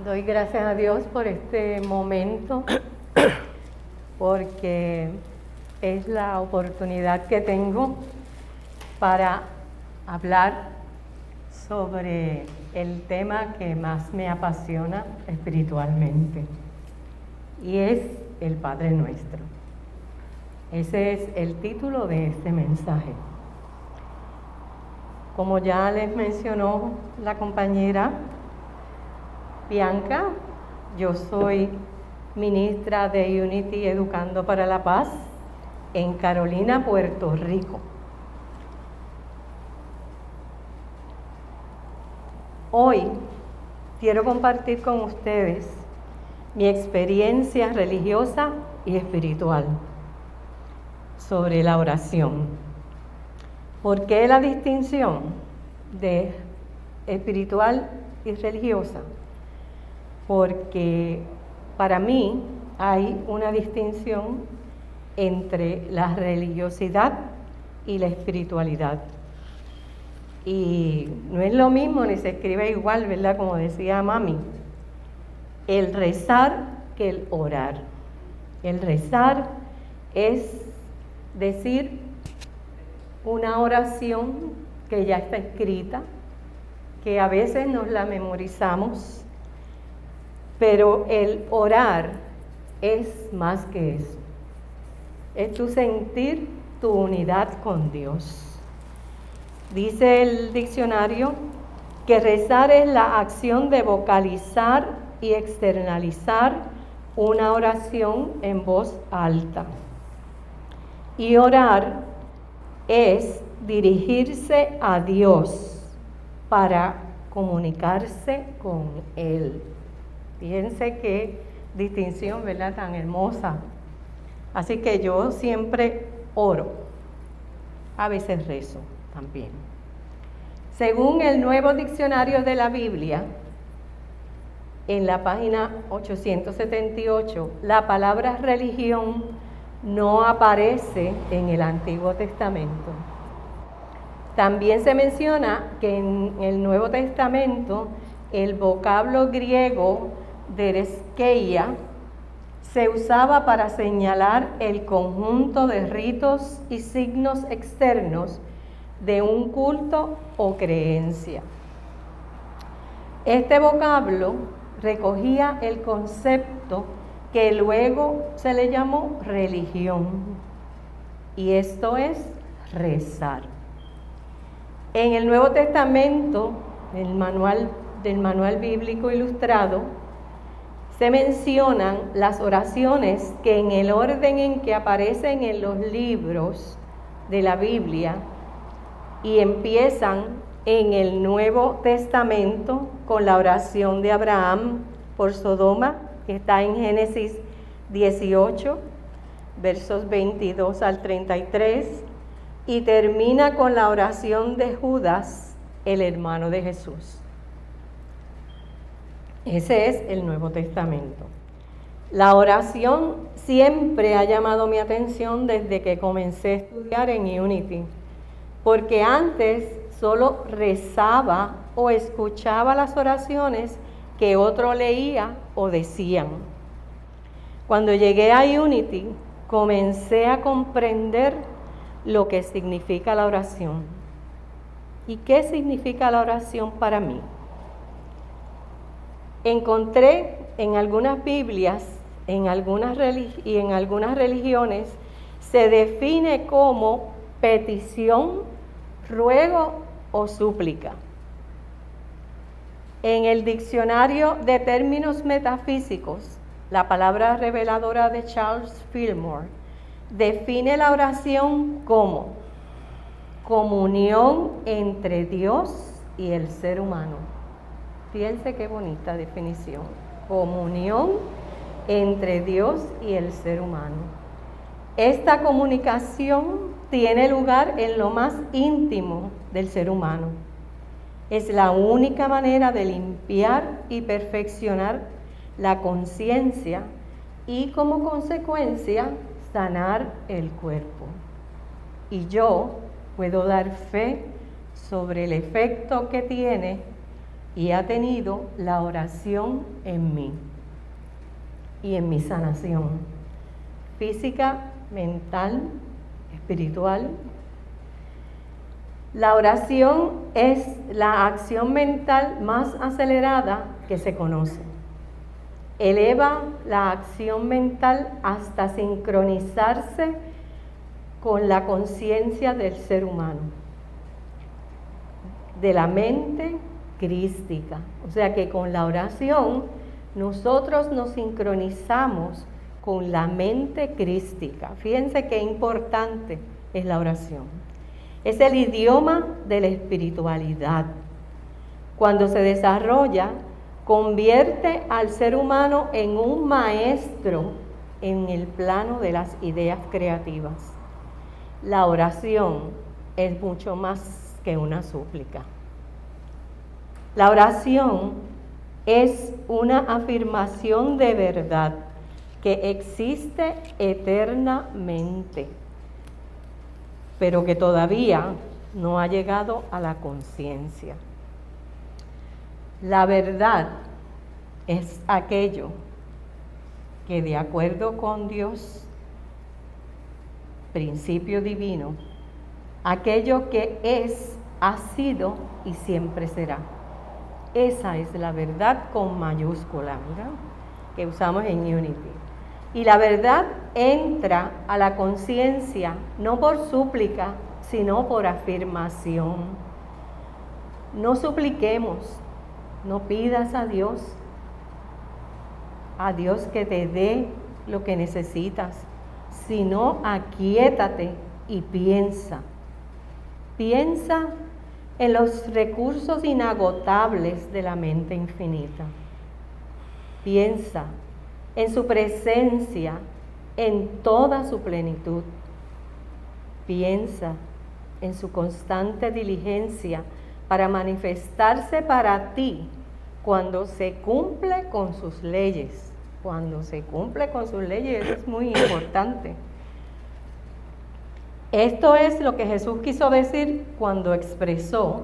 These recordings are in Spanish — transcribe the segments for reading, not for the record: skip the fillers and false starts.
Doy gracias a Dios por este momento, porque es la oportunidad que tengo para hablar sobre el tema que más me apasiona espiritualmente, y es el Padre Nuestro. Ese es el título de este mensaje. Como ya les mencionó la compañera Bianca, yo soy ministra de Unity Educando para la Paz en Carolina, Puerto Rico. Hoy quiero compartir con ustedes mi experiencia religiosa y espiritual sobre la oración. ¿Por qué la distinción de espiritual y religiosa? Porque para mí hay una distinción entre la religiosidad y la espiritualidad. Y no es lo mismo ni se escribe igual, ¿verdad? Como decía mami, el rezar que el orar. El rezar es decir una oración que ya está escrita, que a veces nos la memorizamos, pero el orar es más que eso. Es tu sentir tu unidad con Dios. Dice el diccionario que rezar es la acción de vocalizar y externalizar una oración en voz alta. Y orar es dirigirse a Dios para comunicarse con Él. Fíjense qué distinción, ¿verdad? Tan hermosa. Así que yo siempre oro, a veces rezo también. Según el Nuevo Diccionario de la Biblia, en la página 878, la palabra religión no aparece en el Antiguo Testamento. También se menciona que en el Nuevo Testamento el vocablo griego dereskeiya se usaba para señalar el conjunto de ritos y signos externos de un culto o creencia. Este vocablo recogía el concepto que luego se le llamó religión, y esto es rezar. En el Nuevo Testamento, el manual bíblico ilustrado, se mencionan las oraciones que en el orden en que aparecen en los libros de la Biblia y empiezan en el Nuevo Testamento con la oración de Abraham por Sodoma, que está en Génesis 18, versos 22 al 33, y termina con la oración de Judas, el hermano de Jesús. Ese es el Nuevo Testamento. La oración siempre ha llamado mi atención desde que comencé a estudiar en Unity, porque antes solo rezaba o escuchaba las oraciones que otro leía o decían. Cuando llegué a Unity, comencé a comprender lo que significa la oración. ¿Y qué significa la oración para mí? Encontré en algunas Biblias y en algunas religiones se define como petición, ruego o súplica. En el diccionario de términos metafísicos, la palabra reveladora de Charles Fillmore define la oración como comunión entre Dios y el ser humano. Fíjense qué bonita definición. Comunión entre Dios y el ser humano. Esta comunicación tiene lugar en lo más íntimo del ser humano. Es la única manera de limpiar y perfeccionar la conciencia y, como consecuencia, sanar el cuerpo. Y yo puedo dar fe sobre el efecto que tiene y ha tenido la oración en mí y en mi sanación física, mental, espiritual. La oración es la acción mental más acelerada que se conoce. Eleva la acción mental hasta sincronizarse con la conciencia del ser humano, de la mente crística. O sea que con la oración nosotros nos sincronizamos con la mente crística. Fíjense qué importante es la oración. Es el idioma de la espiritualidad. Cuando se desarrolla, convierte al ser humano en un maestro en el plano de las ideas creativas. La oración es mucho más que una súplica. La oración es una afirmación de verdad que existe eternamente, pero que todavía no ha llegado a la conciencia. La verdad es aquello que, de acuerdo con Dios, principio divino, aquello que es, ha sido y siempre será. Esa es la verdad con mayúscula, ¿verdad?, que usamos en Unity. Y la verdad entra a la conciencia no por súplica, sino por afirmación. No supliquemos, no pidas a Dios que te dé lo que necesitas, sino aquíétate y piensa. Piensa en los recursos inagotables de la mente infinita. Piensa en su presencia en toda su plenitud. Piensa en su constante diligencia para manifestarse para ti cuando se cumple con sus leyes. Cuando se cumple con sus leyes, eso es muy importante. Esto es lo que Jesús quiso decir cuando expresó: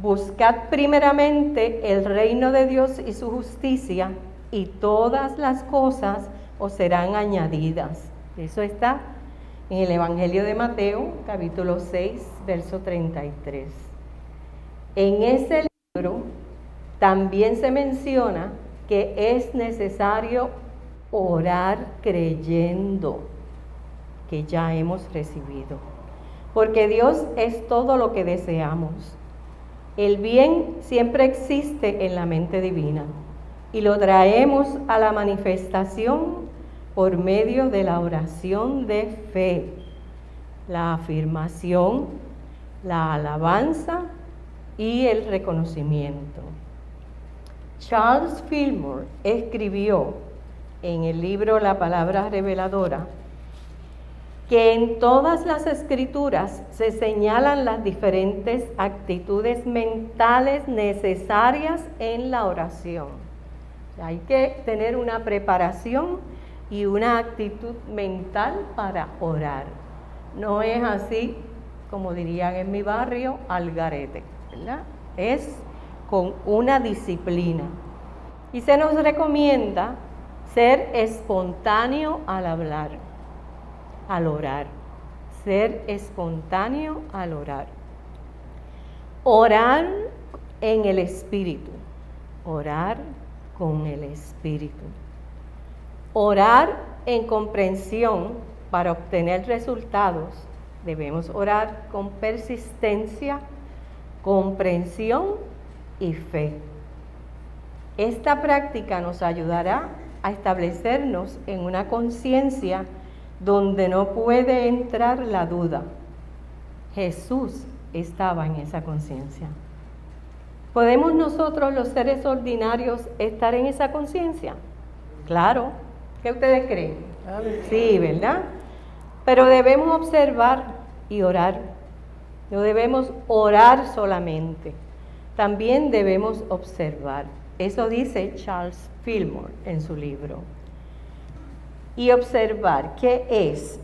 buscad primeramente el reino de Dios y su justicia, y todas las cosas os serán añadidas. Eso está en el Evangelio de Mateo, capítulo 6, verso 33. En ese libro también se menciona que es necesario orar creyendo que ya hemos recibido, porque Dios es todo lo que deseamos. El bien siempre existe en la mente divina y lo traemos a la manifestación por medio de la oración de fe, la afirmación, la alabanza y el reconocimiento. Charles Fillmore escribió en el libro La Palabra Reveladora que en todas las escrituras se señalan las diferentes actitudes mentales necesarias en la oración. Hay que tener una preparación y una actitud mental para orar. No es así, como dirían en mi barrio, al garete, ¿verdad? Es con una disciplina. Y se nos recomienda ser espontáneo al hablar, al orar. Ser espontáneo al orar. Orar en el Espíritu. Orar con el Espíritu. Orar en comprensión para obtener resultados. Debemos orar con persistencia, comprensión y fe. Esta práctica nos ayudará a establecernos en una conciencia donde no puede entrar la duda. Jesús estaba en esa conciencia. ¿Podemos nosotros, los seres ordinarios, estar en esa conciencia? Claro. ¿Qué ustedes creen? Sí, ¿verdad? Pero debemos observar y orar. No debemos orar solamente. También debemos observar. Eso dice Charles Fillmore en su libro. Y observar qué es.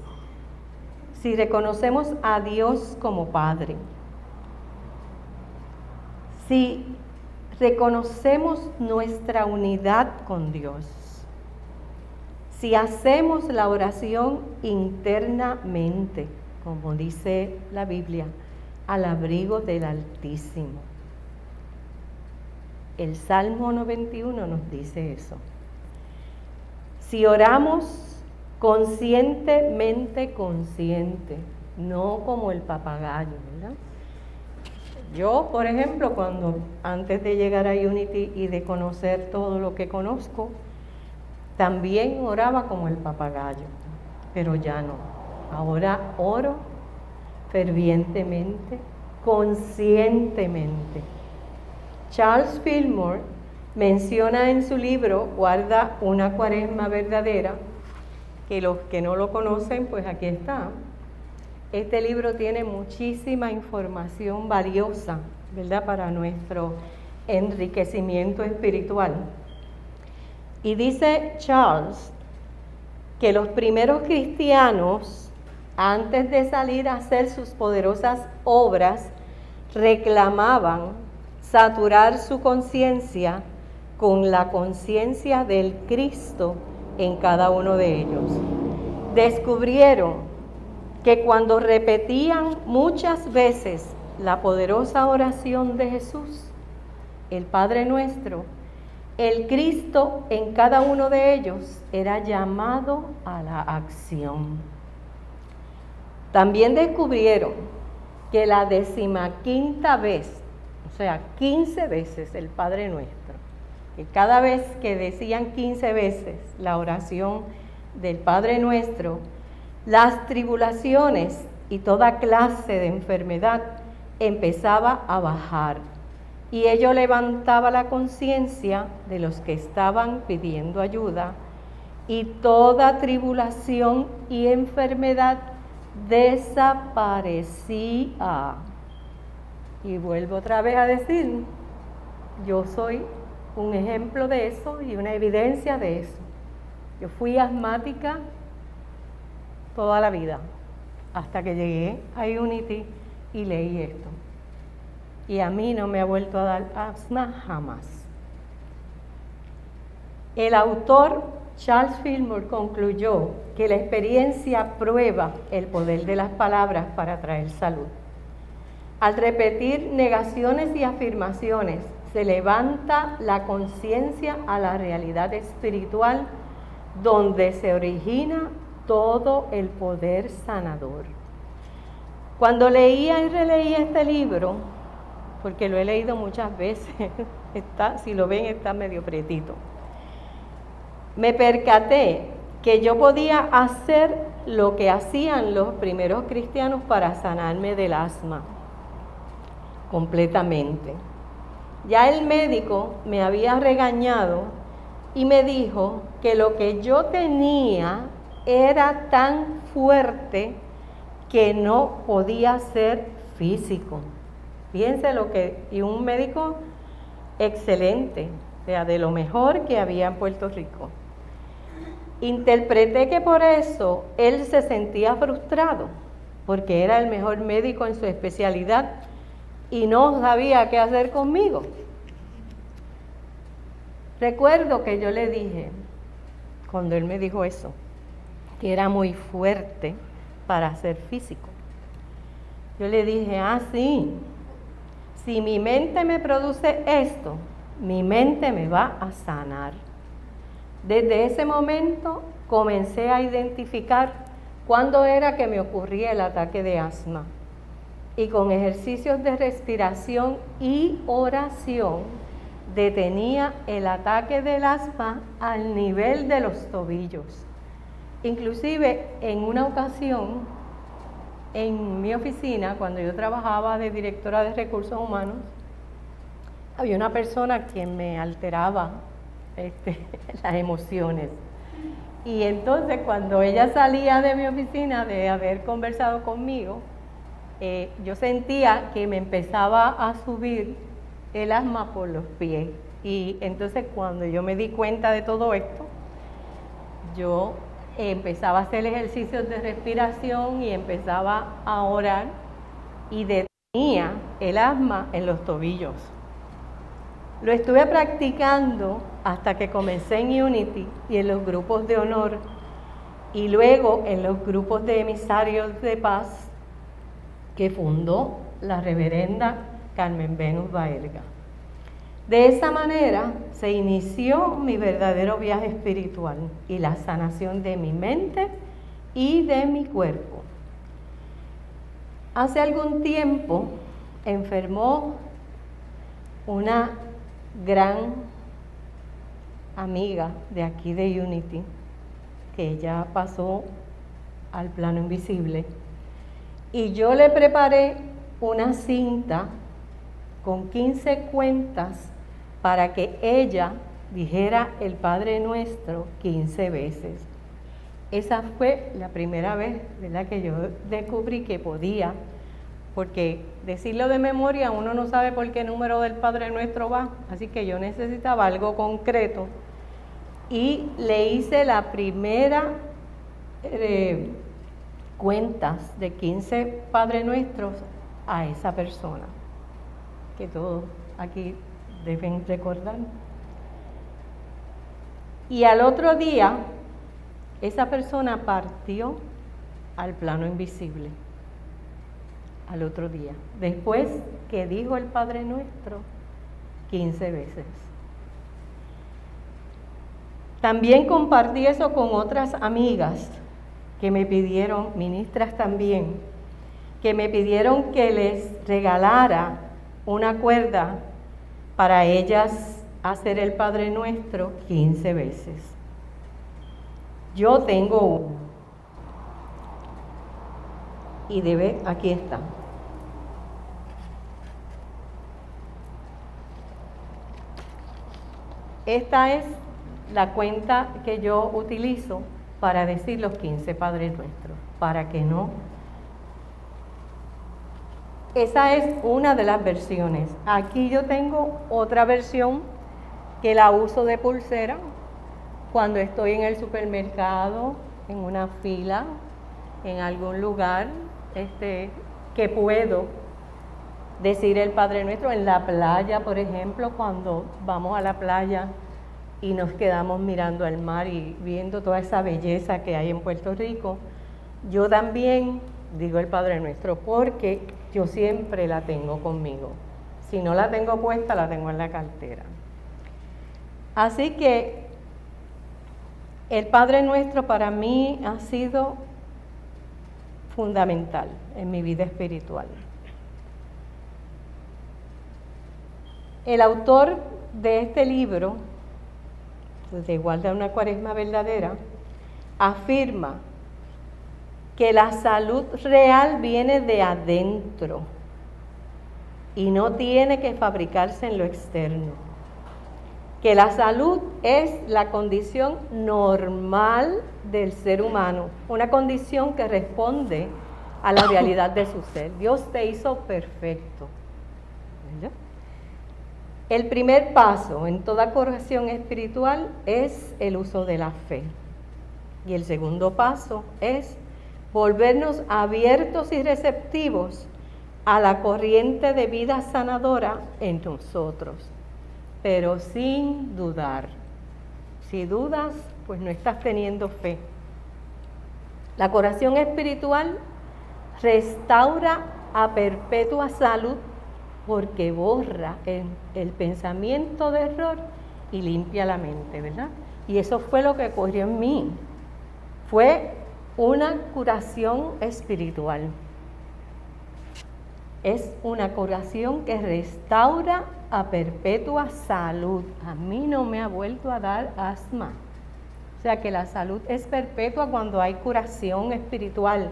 Si reconocemos a Dios como Padre, si reconocemos nuestra unidad con Dios. Si hacemos la oración internamente, como dice la Biblia, al abrigo del Altísimo. El Salmo 91 nos dice eso. Si oramos conscientemente consciente, no como el papagayo, ¿verdad? Yo, por ejemplo, antes de llegar a Unity y de conocer todo lo que conozco, también oraba como el papagayo, pero ya no. Ahora oro fervientemente, conscientemente. Charles Fillmore menciona en su libro Guarda una Cuaresma verdadera, que los que no lo conocen, pues aquí está. Este libro tiene muchísima información valiosa, ¿verdad?, para nuestro enriquecimiento espiritual. Y dice Charles que los primeros cristianos, antes de salir a hacer sus poderosas obras, reclamaban saturar su conciencia con la conciencia del Cristo en cada uno de ellos. Descubrieron que cuando repetían muchas veces la poderosa oración de Jesús, el Padre Nuestro, el Cristo en cada uno de ellos era llamado a la acción. También descubrieron que la 15ª vez, o sea, 15 veces el Padre Nuestro, que cada vez que decían 15 veces la oración del Padre Nuestro, las tribulaciones y toda clase de enfermedad empezaba a bajar, y ello levantaba la conciencia de los que estaban pidiendo ayuda, y toda tribulación y enfermedad desaparecía. Y vuelvo otra vez a decir, yo soy un ejemplo de eso y una evidencia de eso. Yo fui asmática toda la vida, hasta que llegué a Unity y leí esto. Y a mí no me ha vuelto a dar asma jamás. El autor Charles Fillmore concluyó que la experiencia prueba el poder de las palabras para traer salud. Al repetir negaciones y afirmaciones, se levanta la conciencia a la realidad espiritual, donde se origina todo el poder sanador. Cuando leía y releía este libro, porque lo he leído muchas veces, si lo ven está medio prietito, me percaté que yo podía hacer lo que hacían los primeros cristianos para sanarme del asma completamente. Ya el médico me había regañado y me dijo que lo que yo tenía era tan fuerte que no podía ser físico. Fíjense y un médico excelente, o sea, de lo mejor que había en Puerto Rico. Interpreté que por eso él se sentía frustrado, porque era el mejor médico en su especialidad y no sabía qué hacer conmigo. Recuerdo que yo le dije, cuando él me dijo eso, que era muy fuerte para ser físico. Yo le dije, sí, si mi mente me produce esto, mi mente me va a sanar. Desde ese momento comencé a identificar cuándo era que me ocurría el ataque de asma. Y con ejercicios de respiración y oración, detenía el ataque del asma al nivel de los tobillos. Inclusive en una ocasión, en mi oficina, cuando yo trabajaba de directora de recursos humanos, había una persona a quien me alteraba las emociones. Y entonces cuando ella salía de mi oficina de haber conversado conmigo, yo sentía que me empezaba a subir el asma por los pies. Y entonces cuando yo me di cuenta de todo esto, yo empezaba a hacer ejercicios de respiración y empezaba a orar y detenía el asma en los tobillos. Lo estuve practicando hasta que comencé en Unity y en los grupos de honor y luego en los grupos de emisarios de paz que fundó la reverenda Carmen Venus Baelga. De esa manera se inició mi verdadero viaje espiritual y la sanación de mi mente y de mi cuerpo. Hace algún tiempo enfermó una gran amiga de aquí de Unity, que ella pasó al plano invisible, y yo le preparé una cinta con 15 cuentas para que ella dijera el Padre Nuestro 15 veces. Esa fue la primera vez, ¿verdad?, que yo descubrí que podía, porque decirlo de memoria uno no sabe por qué número del Padre Nuestro va, así que yo necesitaba algo concreto y le hice la primera cuentas de 15 Padre Nuestros a esa persona, que todos aquí deben recordar. Y al otro día, esa persona partió al plano invisible. Al otro día, después que dijo el Padre Nuestro 15 veces. También compartí eso con otras amigas que me pidieron, ministras también, que me pidieron que les regalara una cuerda para ellas hacer el Padre Nuestro 15 veces. Yo tengo uno. Y aquí está. Esta es la cuenta que yo utilizo para decir los 15 Padres Nuestros, para que no. Esa es una de las versiones. Aquí yo tengo otra versión que la uso de pulsera cuando estoy en el supermercado, en una fila, en algún lugar, que puedo decir el Padre Nuestro. En la playa, por ejemplo, cuando vamos a la playa y nos quedamos mirando al mar y viendo toda esa belleza que hay en Puerto Rico, yo también digo el Padre Nuestro porque yo siempre la tengo conmigo. Si no la tengo puesta, la tengo en la cartera. Así que el Padre Nuestro para mí ha sido fundamental en mi vida espiritual. El autor de este libro, de Igualdad a una Cuaresma Verdadera, afirma que la salud real viene de adentro y no tiene que fabricarse en lo externo. Que la salud es la condición normal del ser humano, una condición que responde a la realidad de su ser. Dios te hizo perfecto, ¿verdad? El primer paso en toda corrección espiritual es el uso de la fe. Y el segundo paso es volvernos abiertos y receptivos a la corriente de vida sanadora en nosotros, pero sin dudar. Si dudas, pues no estás teniendo fe. La curación espiritual restaura a perpetua salud porque borra el pensamiento de error y limpia la mente, ¿verdad? Y eso fue lo que ocurrió en mí. Fue una curación espiritual. Es una curación que restaura a perpetua salud. A mí no me ha vuelto a dar asma. O sea que la salud es perpetua cuando hay curación espiritual,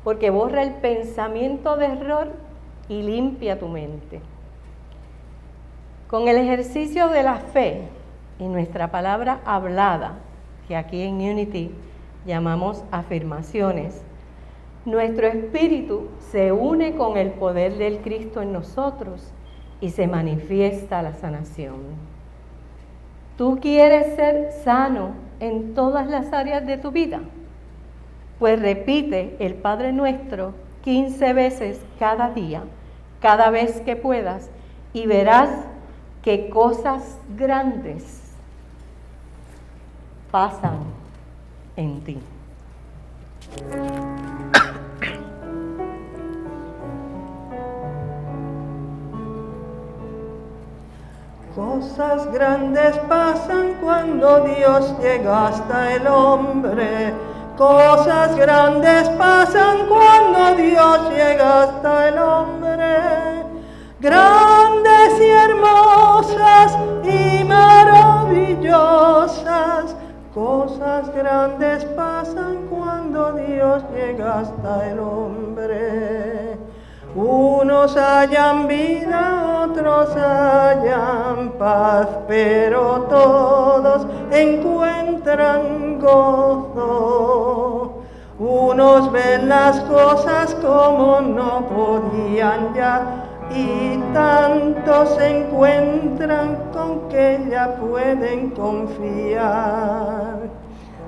porque borra el pensamiento de error y limpia tu mente. Con el ejercicio de la fe y nuestra palabra hablada, que aquí en Unity llamamos afirmaciones, nuestro espíritu se une con el poder del Cristo en nosotros y se manifiesta la sanación. ¿Tú quieres ser sano en todas las áreas de tu vida? Pues repite el Padre Nuestro 15 veces cada día, cada vez que puedas, y verás que cosas grandes pasan en ti. Cosas grandes pasan cuando Dios llega hasta el hombre. Cosas grandes pasan cuando Dios llega hasta el hombre. Grandes y hermosas y maravillosas. Cosas grandes pasan cuando Dios llega hasta el hombre. Unos hallan vida, otros hallan paz, pero todos encuentran gozo. Unos ven las cosas como no podían ya, y tantos se encuentran con que ya pueden confiar.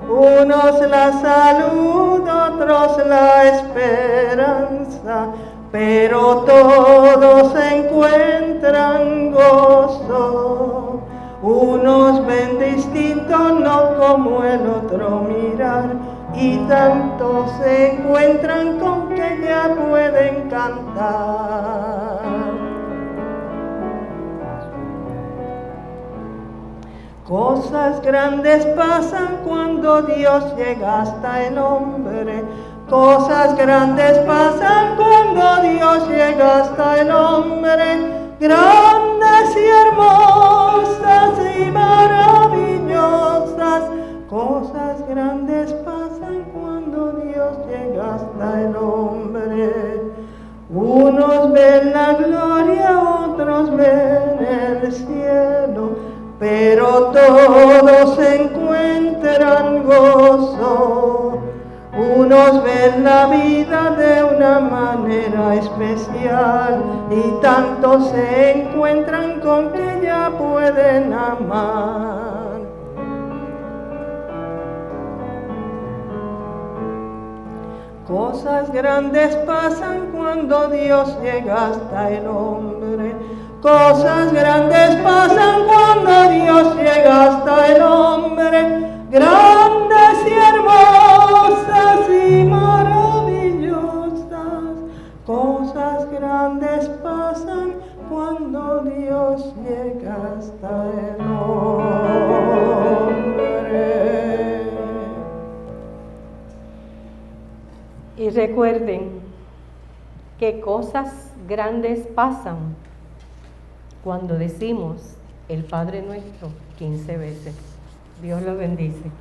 Unos la salud, otros la esperanza, pero todos encuentran gozo. Unos ven distinto, no como el otro mirar, y tantos se encuentran con que ya pueden cantar. Cosas grandes pasan cuando Dios llega hasta el hombre. Cosas grandes pasan cuando Dios llega hasta el hombre. Grandes y hermosas y maravillosas. Cosas grandes pasan cuando Dios llega hasta el hombre. Unos ven la gloria, otros ven el cielo, pero todos encuentran gozo. Unos ven la vida de una manera especial, y tantos se encuentran con que ya pueden amar. Cosas grandes pasan cuando Dios llega hasta el hombre. Cosas grandes pasan cuando Dios llega hasta el hombre. Grandes y hermosas y maravillosas. Cosas grandes pasan cuando Dios llega hasta el hombre. Y recuerden que cosas grandes pasan cuando decimos el Padre Nuestro 15 veces. Dios los bendice.